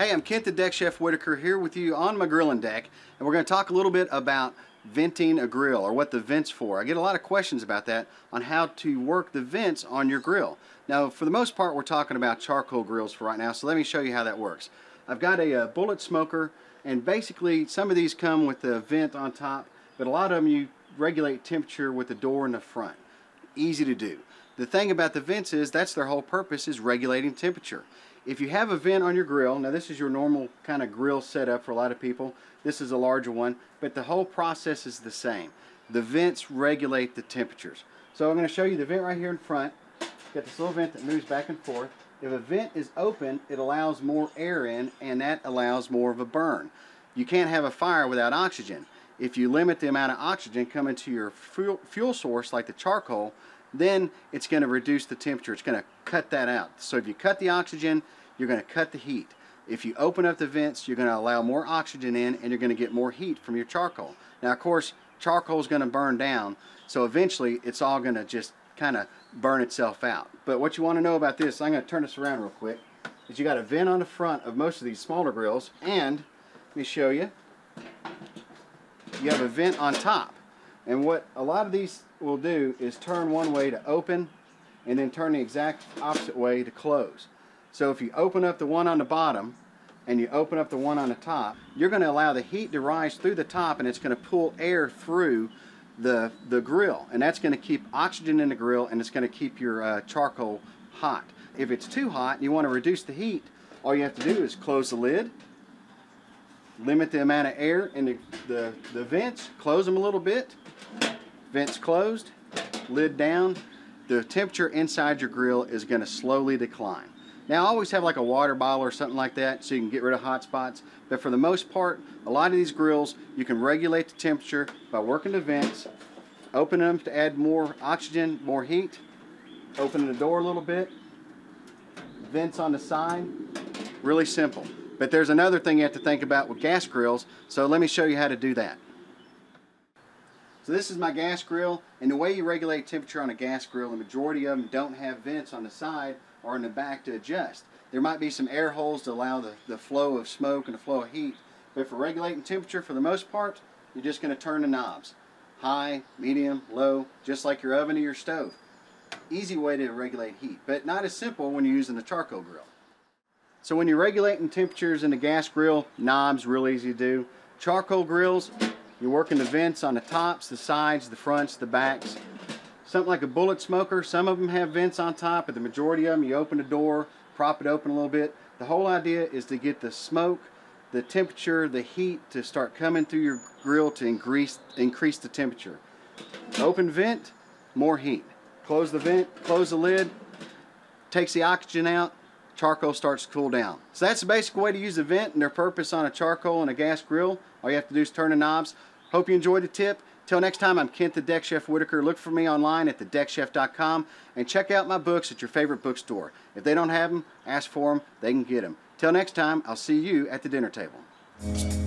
Hey, I'm Kent the Deck Chef Whitaker here with you on my grilling deck, and we're going to talk a little bit about venting a grill, or what the vent's for. I get a lot of questions about that, on how to work the vents on your grill. Now, for the most part, we're talking about charcoal grills for right now, so let me show you how that works. I've got a bullet smoker, and basically some of these come with a vent on top, but a lot of them you regulate temperature with the door in the front. Easy to do. The thing about the vents is that's their whole purpose, is regulating temperature. If you have a vent on your grill, now this is your normal kind of grill setup for a lot of people. This is a larger one, but the whole process is the same. The vents regulate the temperatures. So I'm going to show you the vent right here in front. Got this little vent that moves back and forth. If a vent is open, it allows more air in, and that allows more of a burn. You can't have a fire without oxygen. If you limit the amount of oxygen coming to your fuel source, like the charcoal, then it's going to reduce the temperature. It's going to cut that out. So if you cut the oxygen, you're going to cut the heat. If you open up the vents, you're going to allow more oxygen in, and you're going to get more heat from your charcoal. Now, of course, charcoal is going to burn down, so eventually it's all going to just kind of burn itself out. But what you want to know about this, I'm going to turn this around real quick, is you got a vent on the front of most of these smaller grills, and let me show you, you have a vent on top. And what a lot of these will do is turn one way to open, and then turn the exact opposite way to close. So if you open up the one on the bottom and you open up the one on the top, you're going to allow the heat to rise through the top, and it's going to pull air through the grill, and that's going to keep oxygen in the grill, and it's going to keep your charcoal hot. If it's too hot and you want to reduce the heat, all you have to do is close the lid, limit the amount of air in the vents, close them a little bit, vents closed, lid down, the temperature inside your grill is going to slowly decline. Now, always have like a water bottle or something like that so you can get rid of hot spots, but for the most part, a lot of these grills, you can regulate the temperature by working the vents, opening them to add more oxygen, more heat, opening the door a little bit, vents on the side, really simple. But there's another thing you have to think about with gas grills, so let me show you how to do that. So this is my gas grill, and the way you regulate temperature on a gas grill, the majority of them don't have vents on the side or in the back to adjust. There might be some air holes to allow the flow of smoke and the flow of heat, but for regulating temperature, for the most part, you're just going to turn the knobs. High, medium, low, just like your oven or your stove. Easy way to regulate heat, but not as simple when you're using the charcoal grill. So when you're regulating temperatures in the gas grill, knobs, real easy to do. Charcoal grills, you're working the vents on the tops, the sides, the fronts, the backs. Something like a bullet smoker, some of them have vents on top, but the majority of them, you open the door, prop it open a little bit. The whole idea is to get the smoke, the temperature, the heat to start coming through your grill to increase the temperature. Open vent, more heat. Close the vent, close the lid, takes the oxygen out, charcoal starts to cool down. So that's the basic way to use the vent and their purpose on a charcoal and a gas grill. All you have to do is turn the knobs. Hope you enjoyed the tip. Till next time, I'm Kent the Deck Chef Whitaker. Look for me online at thedeckchef.com, and check out my books at your favorite bookstore. If they don't have them, ask for them. They can get them. Till next time, I'll see you at the dinner table.